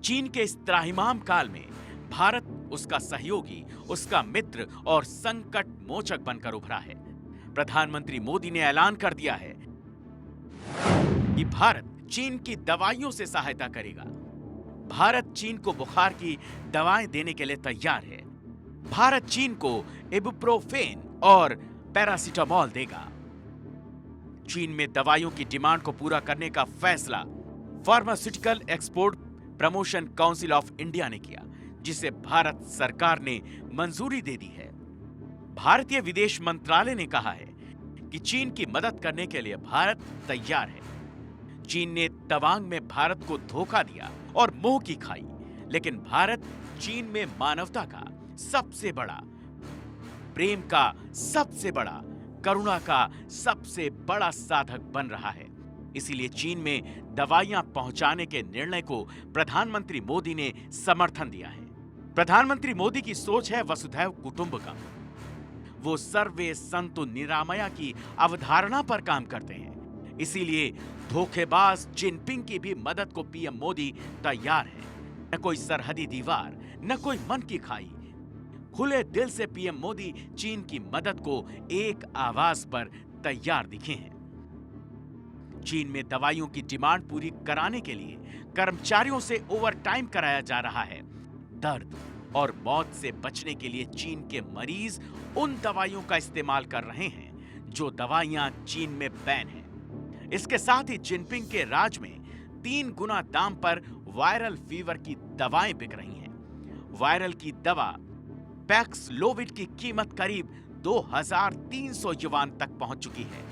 चीन के इस त्राहिमाम काल में भारत उसका सहयोगी, उसका मित्र और संकट मोचक बनकर उभरा है। प्रधानमंत्री मोदी ने ऐलान कर दिया है कि भारत चीन की दवाइयों से सहायता करेगा। भारत चीन को बुखार की दवाएं देने के लिए तैयार है। भारत चीन को इबुप्रोफेन और पैरासिटामोल देगा। चीन में दवाइयों की डिमांड को पूरा करने का फैसला pharmaceutical export promotion council of India ने किया, जिसे भारत सरकार ने मंजूरी दे दी है। भारतीय विदेश मंत्रालय ने कहा है कि चीन की मदद करने के लिए भारत तैयार है। चीन ने तवांग में भारत को धोखा दिया और मुंह की खाई, लेकिन भारत चीन में मानवता का सबसे बड़ा, प्रेम का सबसे बड़ा, करुणा का सबसे बड़ा साधक बन रहा है। इसीलिए चीन में दवाइयां पहुंचाने के निर्णय को प्रधानमंत्री मोदी ने समर्थन दिया है। प्रधानमंत्री मोदी की सोच है वसुधैव कुटुंबकम। वो सर्वे संतु निरामया की अवधारणा पर काम करते हैं। इसीलिए धोखेबाज जिनपिंग की भी मदद को पीएम मोदी तैयार है। न कोई सरहदी दीवार, न कोई मन की खाई। खुले दिल से पीएम मोदी चीन की मदद को एक आवाज पर तैयार दिखे हैं। चीन में दवाइयों की डिमांड पूरी कराने के लिए कर्मचारियों से ओवरटाइम कराया जा रहा है। दर्द और मौत से बचने के लिए चीन के मरीज उन दवाइयों का इस्तेमाल कर रहे हैं जो दवाइयां चीन में बैन हैं। इसके साथ ही जिनपिंग के राज में 3 गुना दाम पर वायरल फीवर की दवाएं बिक रही हैं। वायरल की दवा पैक्सलोविड की कीमत करीब 2300 युआन तक पहुंच चुकी है।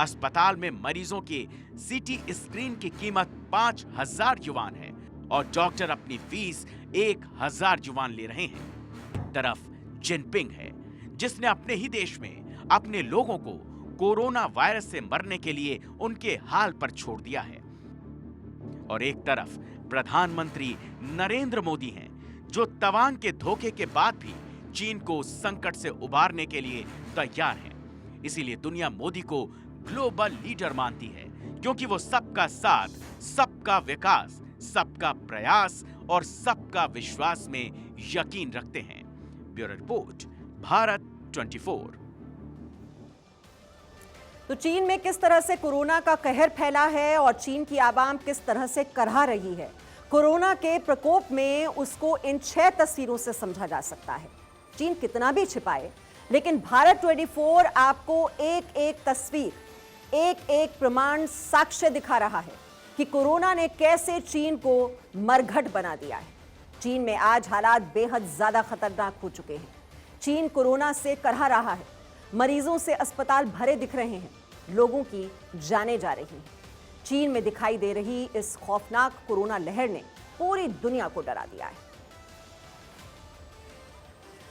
अस्पताल में मरीजों के सीटी स्क्रीन की कीमत 5000 युआन है और डॉक्टर अपनी फीस 1000 युआन ले रहे हैं। तरफ जिनपिंग है, जिसने अपने ही देश में अपने लोगों को कोरोना वायरस से मरने के लिए उनके हाल पर छोड़ दिया है। और एक तरफ प्रधानमंत्री नरेंद्र मोदी हैं, जो तवांग के धोखे के बाद भी चीन को संकट से उबारने के लिए तैयार हैं। इसीलिए दुनिया मोदी को ग्लोबल लीडर मानती है, क्योंकि वो सबका साथ, सबका विकास, सबका प्रयास और सबका विश्वास में यकीन रखते हैं। Bureau report, Bharat 24। तो चीन में किस तरह से कोरोना का कहर फैला है और चीन की आवाम किस तरह से करहा रही है, कोरोना के प्रकोप में उसको इन 6 तस्वीरों से समझा जा सकता है। चीन कितना भी छिपाए, लेकिन भारत 24 आपको एक एक तस्वीर, एक एक प्रमाण, साक्ष्य दिखा रहा है कि कोरोना ने कैसे चीन को मरघट बना दिया है। चीन में आज हालात बेहद ज्यादा खतरनाक हो चुके हैं। चीन कोरोना से करहा रहा है। मरीजों से अस्पताल भरे दिख रहे हैं, लोगों की जानें जा रही हैं। चीन में दिखाई दे रही इस खौफनाक कोरोना लहर ने पूरी दुनिया को डरा दिया है।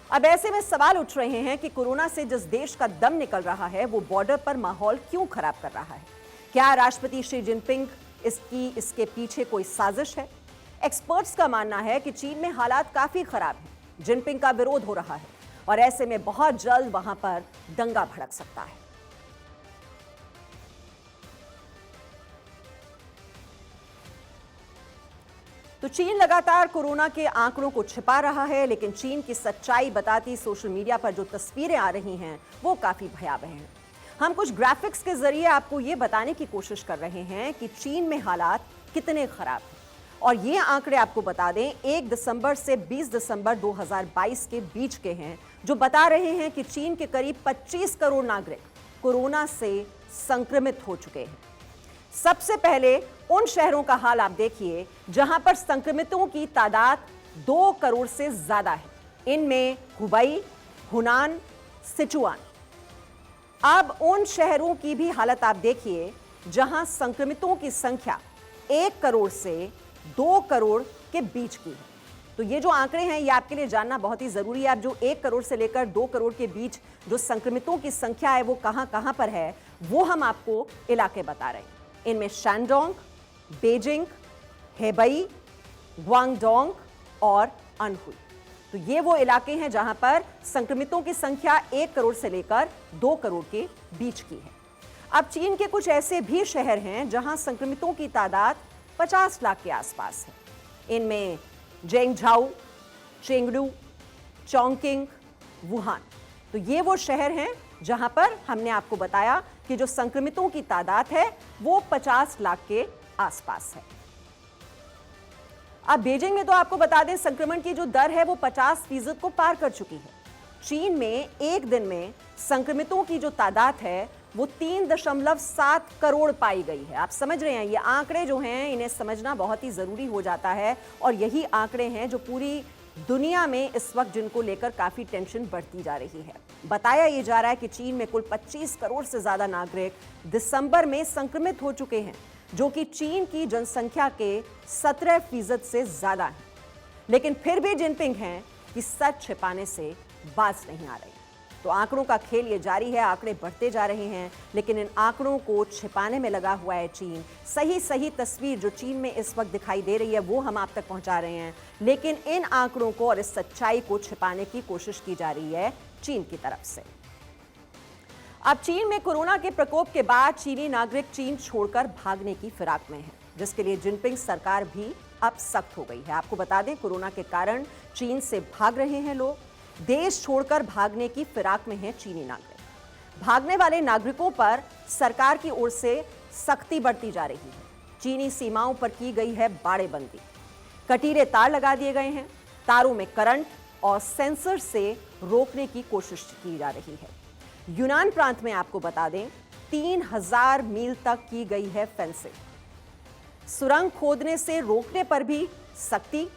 अब ऐसे में सवाल उठ रहे हैं कि कोरोना से जिस देश का दम निकल रहा है, वो बॉर्डर पर माहौल क्यों खराब कर रहा है? क्या राष्ट्रपति शी जिनपिंग इसके पीछे कोई साजिश है? एक्सपर्ट्स का मानना है कि चीन में हालात काफी खराब हैं। जिनपिंग का विरोध हो रहा है और ऐसे में बहुत जल्द वहां पर दंगा भड़क सकता है। तो चीन लगातार कोरोना के आंकड़ों को छिपा रहा है, लेकिन चीन की सच्चाई बताती सोशल मीडिया पर जो तस्वीरें आ रही हैं वो काफी भयावह हैं। हम कुछ ग्राफिक्स के जरिए आपको ये बताने की कोशिश कर रहे हैं कि चीन में हालात कितने खराब हैं। और ये आंकड़े आपको बता दें 1 दिसंबर से 20 दिसंबर 2022 के बीच के हैं, जो बता रहे हैं कि चीन के करीब 25 करोड़ नागरिक कोरोना से संक्रमित हो चुके हैं। सबसे पहले उन शहरों का हाल आप देखिए जहां पर संक्रमितों की तादाद 2 करोड़ से ज्यादा है। इनमें हुबई, हुनान, सिचुआन। अब उन शहरों की भी हालत आप देखिए जहां संक्रमितों की संख्या 1 करोड़ से 2 करोड़ के बीच की है। तो ये जो आंकड़े हैं ये आपके लिए जानना बहुत ही जरूरी है। अब जो 1 करोड़ से लेकर 2 करोड़ के बीच जो संक्रमितों की संख्या है वो कहां पर है, वो हम आपको इलाके बता रहे हैं। इनमें शैनडोंग, बेजिंग, हेबई, ग्वांगडोंग और अनहुई। तो ये वो इलाके हैं जहां पर संक्रमितों की संख्या 1 करोड़ से लेकर 2 करोड़ के बीच की है। अब चीन के कुछ ऐसे भी शहर हैं जहां संक्रमितों की तादाद 50 लाख के आसपास है। इनमें जेंगझाऊ, चेंगडू, चोंगकिंग, वुहान। तो ये वो शहर हैं जहां पर हमने आपको बताया कि जो संक्रमितों की तादाद है वो 50 लाख के आसपास है। अब बीजिंग में तो आपको बता दें संक्रमण की जो दर है वो 50% को पार कर चुकी है। चीन में एक दिन में संक्रमितों की जो तादाद है वो 3.7 करोड़ पाई गई है। आप समझ रहे हैं, ये आंकड़े जो हैं इन्हें समझना बहुत ही जरूरी हो जाता है और यही आंकड़े हैं जो पूरी दुनिया में इस वक्त जिनको लेकर काफी टेंशन बढ़ती जा रही है। बताया यह जा रहा है कि चीन में कुल 25 करोड़ से ज्यादा नागरिक दिसंबर में संक्रमित हो चुके हैं, जो कि चीन की जनसंख्या के 17% से ज्यादा है। लेकिन फिर भी जिनपिंग हैं कि सच छिपाने से बाज नहीं आ रही। तो आंकड़ों का खेल ये जारी है, आंकड़े बढ़ते जा रहे हैं, लेकिन इन आंकड़ों को छिपाने में लगा हुआ है चीन। सही तस्वीर जो चीन में इस वक्त दिखाई दे रही है वो हम आप तक पहुंचा रहे हैं, लेकिन इन आंकड़ों को और इस सच्चाई को छिपाने की कोशिश की जा रही है चीन की तरफ से। अब चीन में कोरोना के प्रकोप के बाद चीनी नागरिक चीन छोड़कर भागने की फिराक में है, जिसके लिए जिनपिंग सरकार भी अब सख्त हो गई है। आपको बता दें कोरोना के कारण चीन से भाग रहे हैं लोग, देश छोड़कर भागने की फिराक में हैं चीनी नागरिक। भागने वाले नागरिकों पर सरकार की ओर से सख्ती बढ़ती जा रही है। चीनी सीमाओं पर की गई है बाड़ेबंदी, कटीले तार लगा दिए गए हैं, तारों में करंट और सेंसर से रोकने की कोशिश की जा रही है। यूनान प्रांत में आपको बता दें 3000 मील तक की गई है फेंसिंग। सुरंग खोदने से रोकने पर भी सख्ती,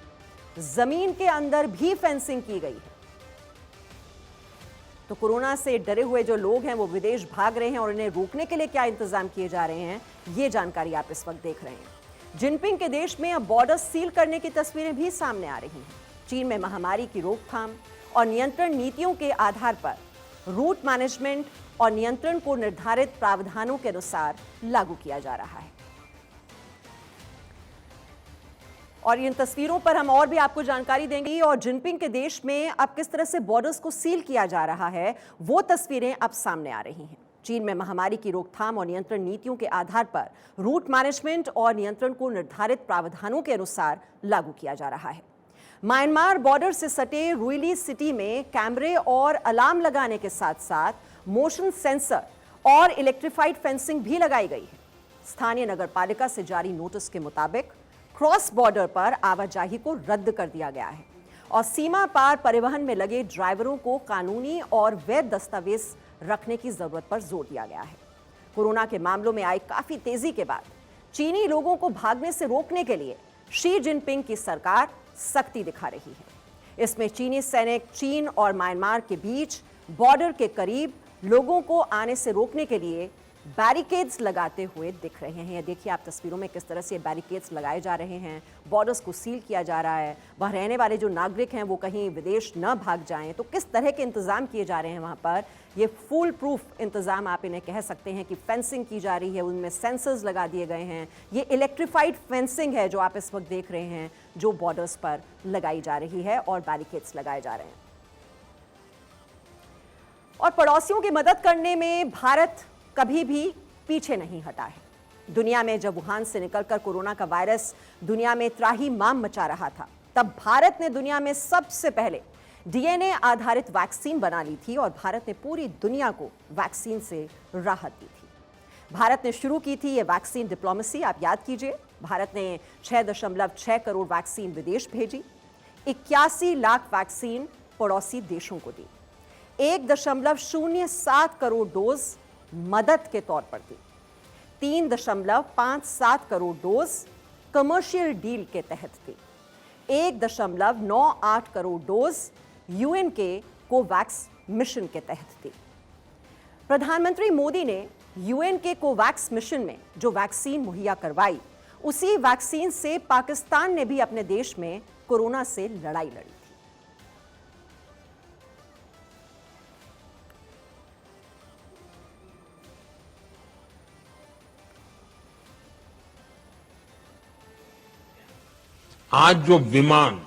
जमीन के अंदर भी फेंसिंग की गई है। तो कोरोना से डरे हुए जो लोग हैं वो विदेश भाग रहे हैं और इन्हें रोकने के लिए क्या इंतजाम किए जा रहे हैं, ये जानकारी आप इस वक्त देख रहे हैं। जिनपिंग के देश में अब बॉर्डर सील करने की तस्वीरें भी सामने आ रही हैं। चीन में महामारी की रोकथाम और नियंत्रण नीतियों के आधार पर रूट मैनेजमेंट और नियंत्रण को निर्धारित प्रावधानों के अनुसार लागू किया जा रहा है। और इन तस्वीरों पर हम और भी आपको जानकारी देंगे और जिनपिंग के देश में अब किस तरह से बॉर्डर्स को सील किया जा रहा है वो तस्वीरें अब सामने आ रही हैं। चीन में महामारी की रोकथाम और नियंत्रण नीतियों के आधार पर रूट मैनेजमेंट और नियंत्रण को निर्धारित प्रावधानों के अनुसार लागू किया जा रहा है। म्यांमार बॉर्डर से सटे रुइली सिटी में कैमरे और अलार्म लगाने के साथ साथ मोशन सेंसर और इलेक्ट्रिफाइड फेंसिंग भी लगाई गई है। स्थानीय नगरपालिका से जारी नोटिस के मुताबिक क्रॉस बॉर्डर पर आवाजाही को रद्द कर दिया गया है और सीमा पार परिवहन में लगे ड्राइवरों को कानूनी और वैध दस्तावेज रखने की जरूरत पर जोर दिया गया है। कोरोना के मामलों में आई काफी तेजी के बाद चीनी लोगों को भागने से रोकने के लिए शी जिनपिंग की सरकार सख्ती दिखा रही है। इसमें चीनी सैनिक चीन और म्यांमार के बीच बॉर्डर के करीब लोगों को आने से रोकने के लिए बैरिकेड्स लगाते हुए दिख रहे हैं। ये देखिए आप तस्वीरों में किस तरह से बैरिकेड्स लगाए जा रहे हैं, बॉर्डर्स को सील किया जा रहा है। वहाँ रहने वाले जो नागरिक हैं वो कहीं विदेश न भाग जाएं, तो किस तरह के इंतजाम किए जा रहे हैं वहाँ पर। ये फुल प्रूफ इंतजाम आप इन्हें कह सकते हैं कि फेंसिंग की जा रही है, उनमें सेंसर्स लगा दिए गए हैं। ये इलेक्ट्रीफाइड फेंसिंग है जो आप इस वक्त देख रहे हैं, जो बॉर्डर्स पर लगाई जा रही है और बैरिकेड्स लगाए जा रहे हैं। और पड़ोसियों की मदद करने में भारत कभी भी पीछे नहीं हटा है। दुनिया में जब वुहान से निकलकर कोरोना का वायरस दुनिया में त्राहिमाम मचा रहा था, तब भारत ने दुनिया में सबसे पहले डीएनए आधारित वैक्सीन बना ली थी और भारत ने पूरी दुनिया को वैक्सीन से राहत दी थी। भारत ने शुरू की थी ये वैक्सीन डिप्लोमेसी। आप याद कीजिए, भारत ने 6.6 करोड़ वैक्सीन विदेश भेजी, 81 लाख वैक्सीन पड़ोसी देशों को दी, 1.07 करोड़ डोज मदद के तौर पर दी, 3.57 करोड़ डोज कमर्शियल डील के तहत दी, 1.98 करोड़ डोज यूएन के कोवैक्स मिशन के तहत दी। प्रधानमंत्री मोदी ने यूएन के कोवैक्स मिशन में जो वैक्सीन मुहैया करवाई, उसी वैक्सीन से पाकिस्तान ने भी अपने देश में कोरोना से लड़ाई लड़ी। आज जो विमान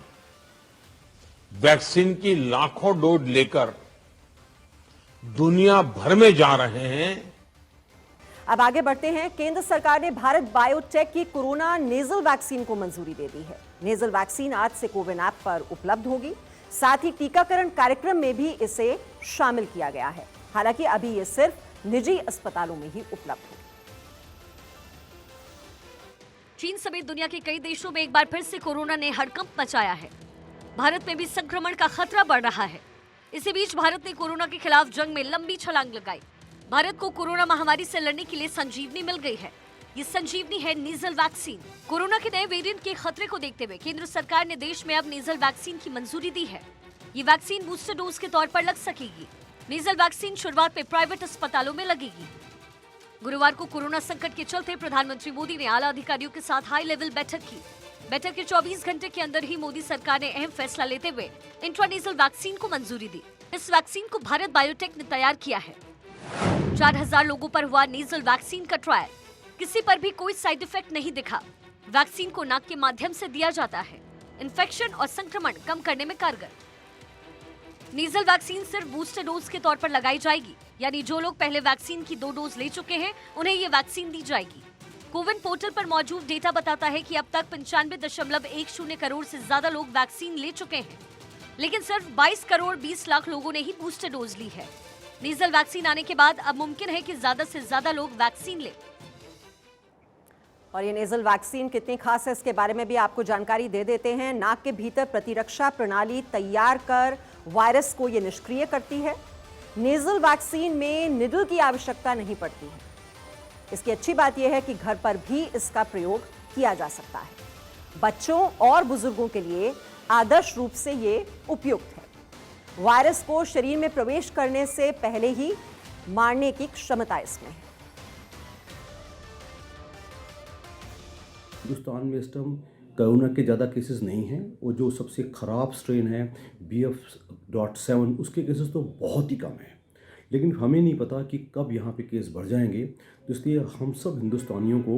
वैक्सीन की लाखों डोज लेकर दुनिया भर में जा रहे हैं, अब आगे बढ़ते हैं। केंद्र सरकार ने भारत बायोटेक की कोरोना नेजल वैक्सीन को मंजूरी दे दी है। नेजल वैक्सीन आज से कोविन ऐप पर उपलब्ध होगी। साथ ही टीकाकरण कार्यक्रम में भी इसे शामिल किया गया है। हालांकि अभी ये सिर्फ निजी अस्पतालों में ही उपलब्ध है। चीन समेत दुनिया के कई देशों में एक बार फिर से कोरोना ने हड़कंप मचाया है। भारत में भी संक्रमण का खतरा बढ़ रहा है। इसी बीच भारत ने कोरोना के खिलाफ जंग में लंबी छलांग लगाई। भारत को कोरोना महामारी से लड़ने के लिए संजीवनी मिल गई है। ये संजीवनी है नेजल वैक्सीन। कोरोना के नए वेरिएंट के खतरे को देखते हुए केंद्र सरकार ने देश में अब नेजल वैक्सीन की मंजूरी दी है। ये वैक्सीन बूस्टर डोज के तौर पर लग सकेगी। नेजल वैक्सीन शुरुआत में प्राइवेट अस्पतालों में लगेगी। गुरुवार को कोरोना संकट के चलते प्रधानमंत्री मोदी ने आला अधिकारियों के साथ हाई लेवल बैठक की। बैठक के 24 घंटे के अंदर ही मोदी सरकार ने अहम फैसला लेते हुए इंट्रानेजल वैक्सीन को मंजूरी दी। इस वैक्सीन को भारत बायोटेक ने तैयार किया है। 4000 लोगों पर हुआ नेजल वैक्सीन का ट्रायल। किसी पर भी कोई साइड इफेक्ट नहीं दिखा। वैक्सीन को नाक के माध्यम से दिया जाता है। इन्फेक्शन और संक्रमण कम करने में कारगर। नेजल वैक्सीन सिर्फ बूस्टर डोज के तौर पर लगाई जाएगी, यानी जो लोग पहले वैक्सीन की 2 डोज ले चुके हैं उन्हें ये वैक्सीन दी जाएगी। कोविन पोर्टल पर मौजूद डेटा बताता है कि अब तक 95.10 करोड़ से ज्यादा लोग वैक्सीन ले चुके हैं, लेकिन सिर्फ 22 करोड़ 20 लाख लोगों ने ही बूस्टर डोज ली है। नेजल वैक्सीन आने के बाद अब मुमकिन है कि ज्यादा से ज्यादा लोग वैक्सीन लें। और ये नेजल वैक्सीन कितनी खास है इसके बारे में भी आपको जानकारी दे देते हैं। नाक के भीतर प्रतिरक्षा प्रणाली तैयार कर वायरस को ये निष्क्रिय करती है। नेजल वैक्सीन में निडल की आवश्यकता नहीं पड़ती है। इसकी अच्छी बात यह है कि घर पर भी इसका प्रयोग किया जा सकता है। बच्चों और बुजुर्गों के लिए आदर्श रूप से ये उपयुक्त है। वायरस को शरीर में प्रवेश करने से पहले ही मारने की क्षमता इसमें है। हिंदुस्तान में इस टाइम कोरोना के ज़्यादा केसेस नहीं हैं। वो जो सबसे ख़राब स्ट्रेन है BF.7 उसके केसेस तो बहुत ही कम हैं। लेकिन हमें नहीं पता कि कब यहाँ पे केस बढ़ जाएंगे। तो इसलिए हम सब हिंदुस्तानियों को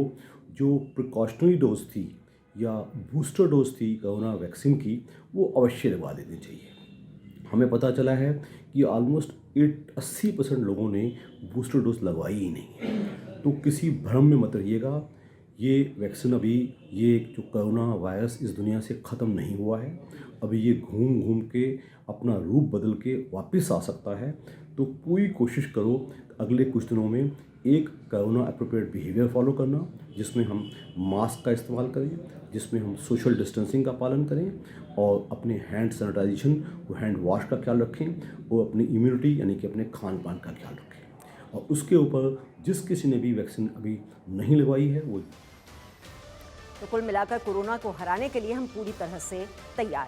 जो प्रिकॉशनरी डोज थी या बूस्टर डोज थी कोरोना वैक्सीन की वो अवश्य लगवा लेनी चाहिए। हमें पता चला है कि ऑलमोस्ट 80% लोगों ने बूस्टर डोज लगवाई ही नहीं है। तो किसी भ्रम में मत रहिएगा। ये वैक्सीन अभी ये जो कोरोना वायरस इस दुनिया से ख़त्म नहीं हुआ है। अभी ये घूम घूम के अपना रूप बदल के वापस आ सकता है। तो पूरी कोशिश करो अगले कुछ दिनों में एक कोरोना एप्रोप्रिएट बिहेवियर फॉलो करना, जिसमें हम मास्क का इस्तेमाल करें, जिसमें हम सोशल डिस्टेंसिंग का पालन करें और अपने हैंड सैनिटाइजेशन वो हैंड वॉश का ख्याल रखें और अपनी इम्यूनिटी यानी कि अपने खान पान का ख्याल रखें। और उसके ऊपर जिस किसी ने भी वैक्सीन अभी नहीं लगवाई है वो तो कुल मिलाकर कोरोना को हराने के लिए हम पूरी तरह से तैयार हैं।